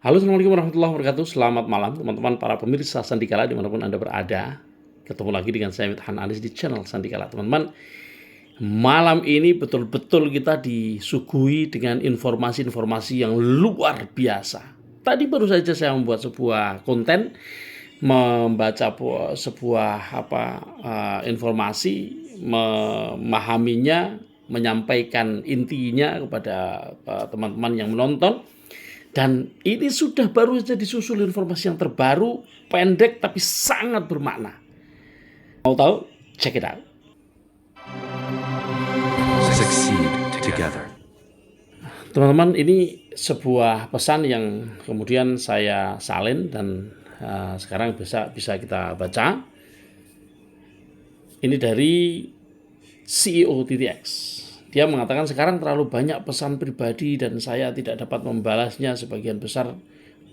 Halo, Assalamualaikum warahmatullahi wabarakatuh. Selamat malam teman-teman para pemirsa Sandikala dimanapun Anda berada. Ketemu lagi dengan saya Mithan Anis di channel Sandikala. Teman-teman, malam ini betul-betul kita disuguhi dengan informasi-informasi yang luar biasa. Tadi baru saja saya membuat sebuah konten, membaca sebuah informasi, memahaminya, menyampaikan intinya kepada teman-teman yang menonton. Dan ini sudah baru saja disusul informasi yang terbaru, pendek tapi sangat bermakna. Mau tahu? Check it out. Succeed together. Teman-teman, ini sebuah pesan yang kemudian saya salin dan sekarang bisa kita baca. Ini dari CEO TTX. Dia mengatakan sekarang terlalu banyak pesan pribadi dan saya tidak dapat membalasnya. Sebagian besar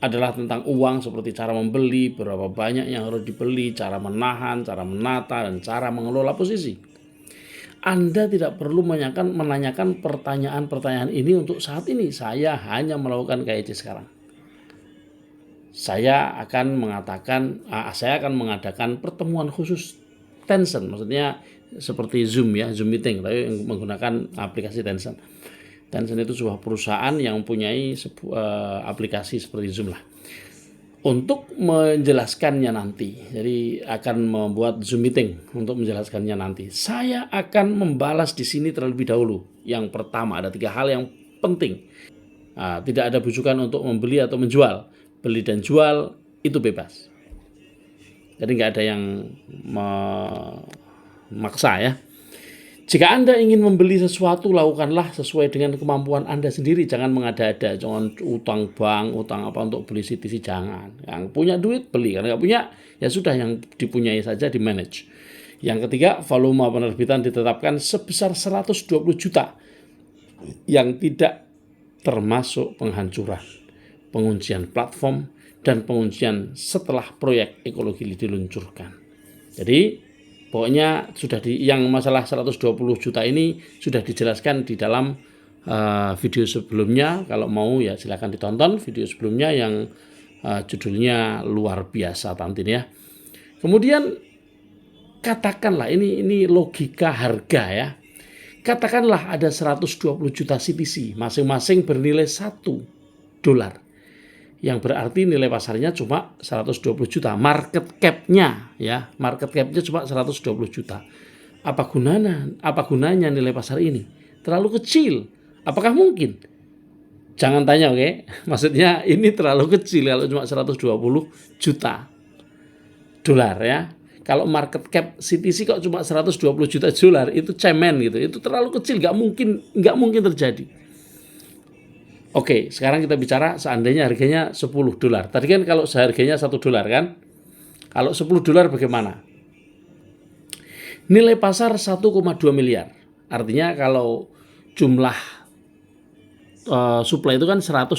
adalah tentang uang, seperti cara membeli, berapa banyak yang harus dibeli, cara menahan, cara menata, dan cara mengelola posisi. Anda tidak perlu menanyakan pertanyaan-pertanyaan ini untuk saat ini. Saya hanya melakukan KIC sekarang. Saya akan mengadakan pertemuan khusus Tencent, maksudnya seperti Zoom ya, Zoom meeting, tapi menggunakan aplikasi Tencent. Tencent itu sebuah perusahaan yang mempunyai sebuah aplikasi seperti Zoom lah. Untuk menjelaskannya nanti, jadi akan membuat Zoom meeting untuk menjelaskannya nanti. Saya akan membalas di sini terlebih dahulu. Yang pertama, ada 3 hal yang penting. Tidak ada bujukan untuk membeli atau menjual. Beli dan jual itu bebas. Jadi nggak ada yang memaksa ya. Jika Anda ingin membeli sesuatu, lakukanlah sesuai dengan kemampuan Anda sendiri. Jangan mengada-ada, jangan utang bank, utang apa untuk beli CTC, jangan. Yang punya duit beli, kalau nggak punya ya sudah, yang dipunyai saja di manage. Yang ketiga, volume penerbitan ditetapkan sebesar 120 juta yang tidak termasuk penghancuran, penguncian platform, dan penguncian setelah proyek ekologi diluncurkan. Jadi pokoknya sudah yang masalah 120 juta ini sudah dijelaskan di dalam video sebelumnya. Kalau mau ya silakan ditonton video sebelumnya yang judulnya luar biasa Tantin ya. Kemudian katakanlah ini logika harga ya. Katakanlah ada 120 juta CTC, masing-masing bernilai $1. Yang berarti nilai pasarnya cuma 120 juta. Market cap-nya cuma 120 juta. Apa gunanya nilai pasar ini? Terlalu kecil. Apakah mungkin? Jangan tanya, oke? Maksudnya ini terlalu kecil kalau cuma 120 juta dolar ya. Kalau market cap CTC kok cuma 120 juta dolar, itu cemen gitu. Itu terlalu kecil, nggak mungkin terjadi. Oke, sekarang kita bicara seandainya harganya $10. Tadi kan kalau seharganya $1 kan? Kalau $10 bagaimana? Nilai pasar 1,2 miliar. Artinya kalau jumlah supply itu kan 120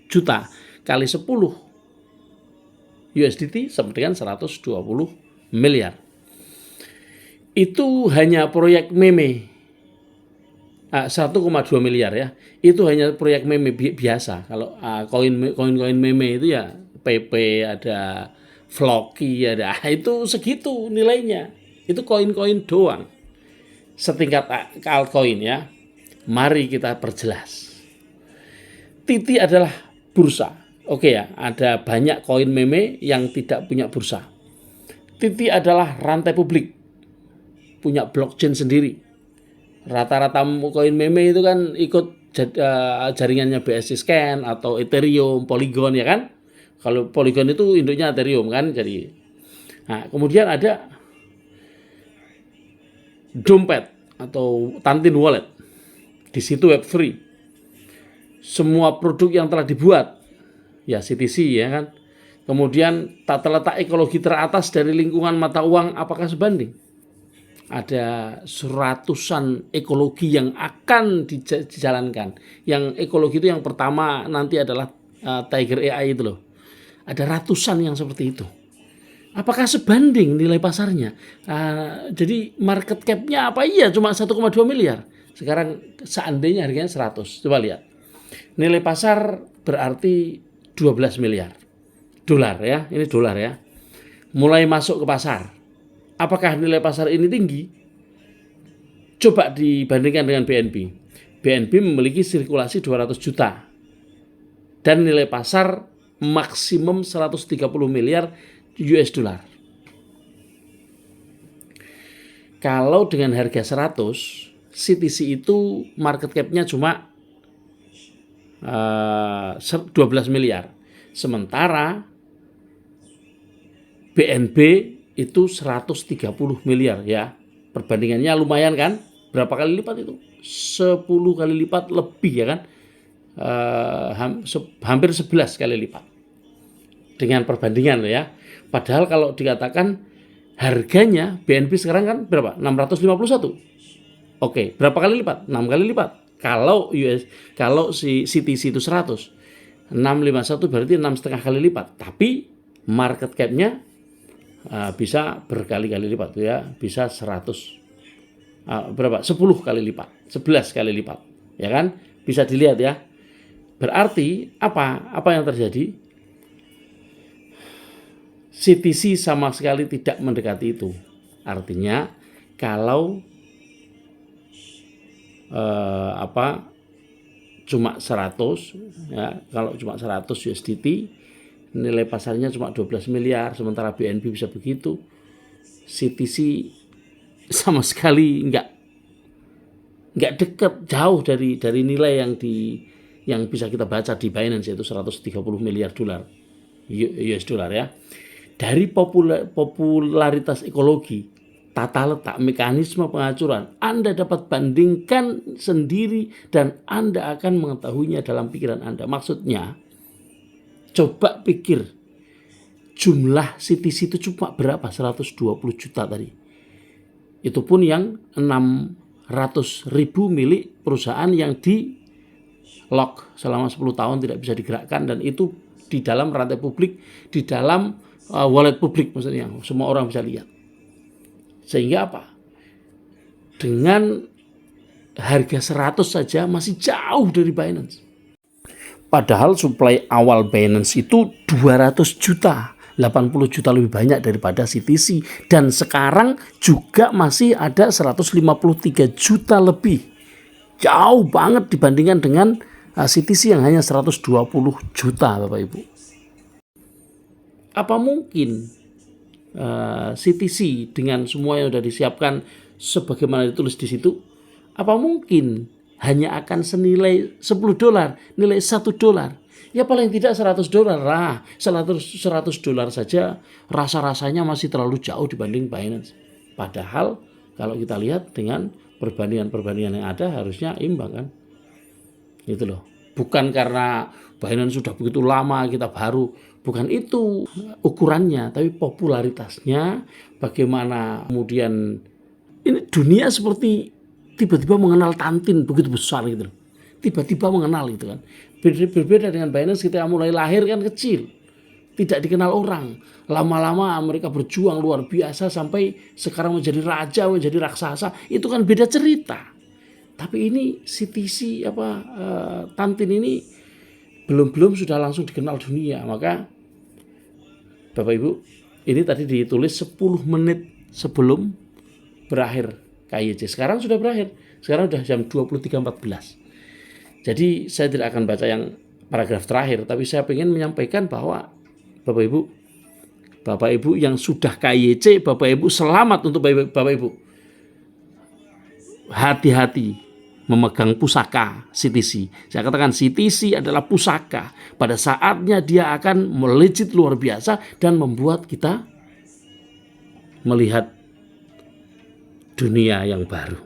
juta kali 10 USDT sama dengan 120 miliar. Itu hanya proyek meme. 1,2 miliar ya, itu hanya proyek meme biasa. Kalau koin meme itu ya PP, ada Floki, ada itu segitu nilainya. Itu koin-koin doang. Setingkat altcoin ya. Mari kita perjelas. Titi adalah bursa. Oke ya, ada banyak koin meme yang tidak punya bursa. Titi adalah rantai publik, punya blockchain sendiri. Rata-rata koin meme itu kan ikut jaringannya BSC Scan atau Ethereum, Polygon ya kan. Kalau Polygon itu induknya Ethereum kan. Jadi, kemudian ada dompet atau Tantin Wallet. Di situ web free. Semua produk yang telah dibuat ya CTC ya kan. Kemudian tata letak ekologi teratas dari lingkungan mata uang apakah sebanding? Ada ratusan ekologi yang akan dijalankan. Yang ekologi itu yang pertama nanti adalah Tiger AI itu loh. Ada ratusan yang seperti itu. Apakah sebanding nilai pasarnya? Jadi market cap-nya apa? Iya cuma 1,2 miliar. Sekarang seandainya harganya 100. Coba lihat. Nilai pasar berarti 12 miliar dolar ya, ini dolar ya. Mulai masuk ke pasar. Apakah nilai pasar ini tinggi? Coba dibandingkan dengan BNB. BNB memiliki sirkulasi 200 juta dan nilai pasar maksimum 130 miliar US dollar. Kalau dengan harga 100, CTC itu market cap-nya cuma 12 miliar. Sementara BNB itu 130 miliar ya. Perbandingannya lumayan kan? Berapa kali lipat itu? 10 kali lipat lebih ya kan? Hampir 11 kali lipat. Dengan perbandingan ya. Padahal kalau dikatakan harganya BNB sekarang kan berapa? 651. Oke, berapa kali lipat? 6 kali lipat. Kalau si CTC itu 100, 651 berarti 6,5 kali lipat. Tapi market cap-nya bisa berkali-kali lipat ya, bisa 10 kali lipat, 11 kali lipat, ya kan? Bisa dilihat ya. Berarti apa yang terjadi? CTC sama sekali tidak mendekati itu. Artinya kalau cuma 100 ya, kalau cuma 100 USDT nilai pasarnya cuma 12 miliar, sementara BNB bisa begitu. CTC sama sekali enggak dekat, jauh dari nilai yang bisa kita baca di Binance, yaitu 130 miliar dolar US dollar ya. Dari popularitas ekologi, tata letak, mekanisme pengacuran, Anda dapat bandingkan sendiri dan Anda akan mengetahuinya dalam pikiran Anda. Maksudnya, coba pikir jumlah CTC itu cuma berapa? 120 juta tadi. Itu pun yang 600.000 milik perusahaan yang di lock selama 10 tahun tidak bisa digerakkan, dan itu di dalam rantai publik, di dalam wallet publik, maksudnya semua orang bisa lihat. Sehingga apa? Dengan harga 100 saja masih jauh dari Binance. Padahal supply awal Binance itu 200 juta, 80 juta lebih banyak daripada CTC. Dan sekarang juga masih ada 153 juta lebih. Jauh banget dibandingkan dengan CTC yang hanya 120 juta, Bapak Ibu. Apa mungkin CTC dengan semua yang sudah disiapkan sebagaimana ditulis di situ, apa mungkin hanya akan senilai 10 dolar, nilai 1 dolar? Ya paling tidak 100 dolar lah. 100 dolar saja rasa-rasanya masih terlalu jauh dibanding Binance. Padahal kalau kita lihat dengan perbandingan yang ada harusnya imbang kan. Gitu loh. Bukan karena Binance sudah begitu lama, kita baru. Bukan itu ukurannya, tapi popularitasnya. Bagaimana kemudian ini dunia seperti tiba-tiba mengenal Tantin begitu besar gitu. Tiba-tiba mengenal gitu kan. Berbeda dengan Binance, kita mulai lahir kan kecil. Tidak dikenal orang. Lama-lama mereka berjuang luar biasa sampai sekarang menjadi raja, menjadi raksasa. Itu kan beda cerita. Tapi ini CTC Tantin ini belum sudah langsung dikenal dunia. Maka Bapak Ibu, ini tadi ditulis 10 menit sebelum berakhir KYC. Sekarang sudah berakhir. Sekarang sudah jam 23.14. Jadi saya tidak akan baca yang paragraf terakhir, tapi saya ingin menyampaikan bahwa Bapak Ibu yang sudah KYC, Bapak Ibu selamat untuk Bapak Ibu. Hati-hati memegang pusaka CTC. Saya katakan CTC adalah pusaka. Pada saatnya dia akan melejit luar biasa dan membuat kita melihat dunia yang baru.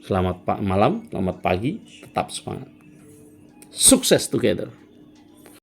Selamat malam, selamat pagi, tetap semangat. Sukses together.